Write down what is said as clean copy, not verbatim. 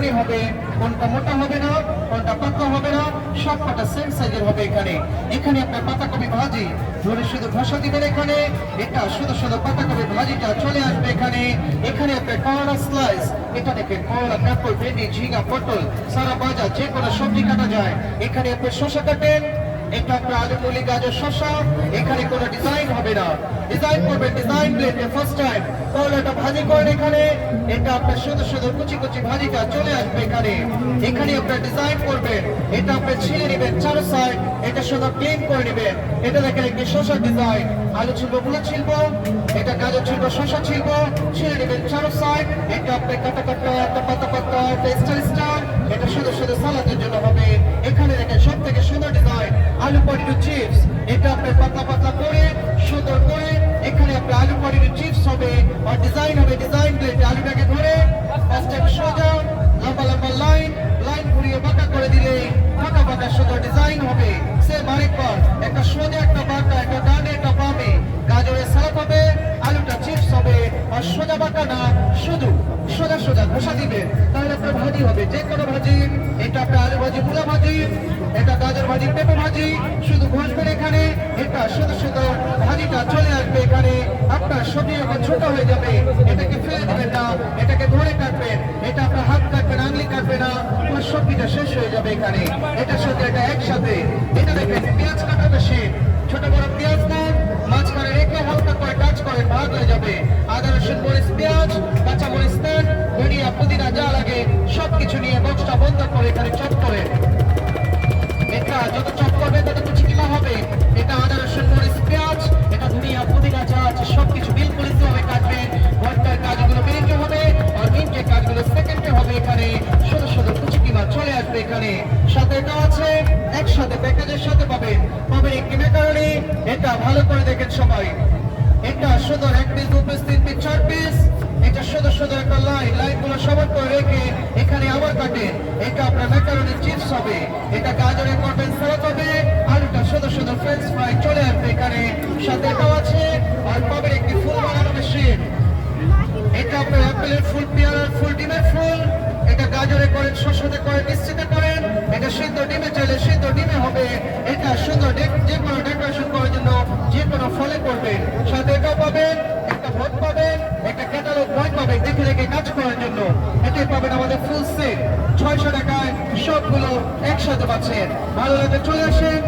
তেমনই হবে, কোনটা মোটা হবে না, কোনটা পাতলা হবে না, সব কটা সেম সাইজের হবে এখানে। এখানে আপনার পাতাকপি ভাজি ধরে শুধু ভাষা দিবেন এখানে, এটা শুধু শুধু পাতাকপি ভাজিটা চলে আসবে এখানে। এখানে আপনার করলা স্লাইস, এটা দেখেন করলা, কাঁকড়, ভেন্ডি, ঝিঙা, পটল, সারা বাজার যে কোনো সবজি কাটা যায়। এখানে আপনি শসা কাটেন, এটা আপনার আলু, মুলি, গাজর, শসা। এখানে কোনো ডিজাইন হবে না, ডিজাইন করবেন ডিজাইন প্লেটে ফার্স্ট টাইম। করলাটা ভাজি করেন এখানে, এটা আপনার শুধু শুধু কুচি কুচি ভাজিটা চলে আসবে এখানে। এখানে আপনার ডিজাইন করবেন, এটা আপনি ছিঁড়ে নেবেন চার সাইড, এটা শুধু ক্লিন করে নেবেন। এটা দেখেন একটি শসা ডিজাইন, আলু ছিলবো, মুলা ছিলবো, এটা গাজর ছিলবো, শসা ছিলবো, ছিঁড়ে নেবেন চার সাইড। এটা আপনি কাটা কাটা, একটা পাতা পাতা, একটা স্টার স্টার, এটা শুধু শুধু সালাদের জন্য হবে। এখানে দেখেন সব থেকে সুন্দর ডিজাইন আলু পটেটো চিপস, এটা আপনার পাতলা পাতলা করে সুন্দর করে এখানে আপনার আলু পটেটো চিপস হবে। আর ডিজাইন হবে ডিজাইন প্লেটে, আলুটাকে ধরে ফার্স্ট সোজা লম্বা লম্বা লাইন লাইন ঘুরিয়ে বাঁকা করে দিলে বাঁকা বাঁকা সুন্দর ডিজাইন হবে। সে আরেকবার একটা সোজা, একটা বাঁকা, একটা ডানে, একটা বামে, গাজরের সালাদ হবে, আলুটা চিপস হবে। আর সোজা বাঁকা না, শুধু সোজা সোজা ঘষা দিবেন, তাহলে আপনার ভাজি হবে যে কোনো ভাজি। এটা আপনার আলু ভাজি, মূলা ভাজি, এটা গাজর ভাজি, পেঁপে ভাজি, শুধু ঘষবেন এখানে, এটা শুধু শুধু ভাজিটা চলে আসবে এখানে। আপনার সবজি যখন ছোট হয়ে যাবে, এটাকে ফেলে দেবেন না, এটাকে ধরে কাটবেন, এটা আপনার হাত কাটবেন, আঙুলি কাটবে না, পুরো সবজিটা শেষ হয়ে যাবে এখানে। এটার সাথে এটা একসাথে। এটা দেখবেন পেঁয়াজ কাটা মেশিন, ছোট বড় পেঁয়াজ নেন, মাঝখানে রেখে হালকা করে টাচ করেন, ভাগ হয়ে যাবে। আদা, রসুন, মরিচ, পেঁয়াজ, কাঁচা মরিচ নেন, ধনিয়া, পুদিনা যা লাগে সবকিছু নিয়ে বক্সটা বন্ধ করে এখানে চপ করেন। এটা যত চপ করবে তত কুচিকিমা হবে। এটা আদা, রসুন, মরিচ, পেঁয়াজ, এটা ধনিয়া, পুদিনা যা আছে সবকিছু বিলকুল ভাবে কাটবেন। ঘন্টার কাজগুলো মিনিটে হবে, আর মিনিটের কাজগুলো সেকেন্ডে হবে এখানে। শুধু শুধু কুচিকিমা চলে আসবে এখানে। সাথে এটা আছে, একসাথে প্যাকেজের সাথে পাবেন একটি ম্যাকারনি। এটা ভালো করে দেখেন সবাই, এটা শুধু 1 পিস, 2 পিস, 3 পিস, 4 পিস, এটা শুধু শুধু একটা লাইনগুলো সমান করে রেখে এখানে আবার কাটেন। এটা আপনার ম্যাকারনি চিপস হবে, এটা গাজরের কটন সালাদ হবে, আলুটা শুধু শুধু ফ্রেঞ্চ ফ্রাই চলে আসবে এখানে। সাথে এটাও আছে, আর পাবেন একটি ফুল বানানো মেশিন। এটা আপনার অ্যাপেলের ফুল, পেয়ারার ফুল, ডিমের ফুল, এটা গাজরে করেন, শসাতে করেন, মিষ্টিতে করেন, এটা সিদ্ধ ডিমে চাইলে সিদ্ধ ডিমে হবে। এটা সুন্দর যে কোনো ডেকোরেশন করার জন্য যে কোনো ফলে করবেন। সাথে এটাও পাবেন, একটা ভোট পাবেন, একটা ক্যাটালগ বই পাবেন দেখে দেখে কাজ করার জন্য। এটাই পাবেন আমাদের ফুল সেট 600 টাকায়, সবগুলো একসাথে পাচ্ছেন। ভালো লাগলে চলে আসেন।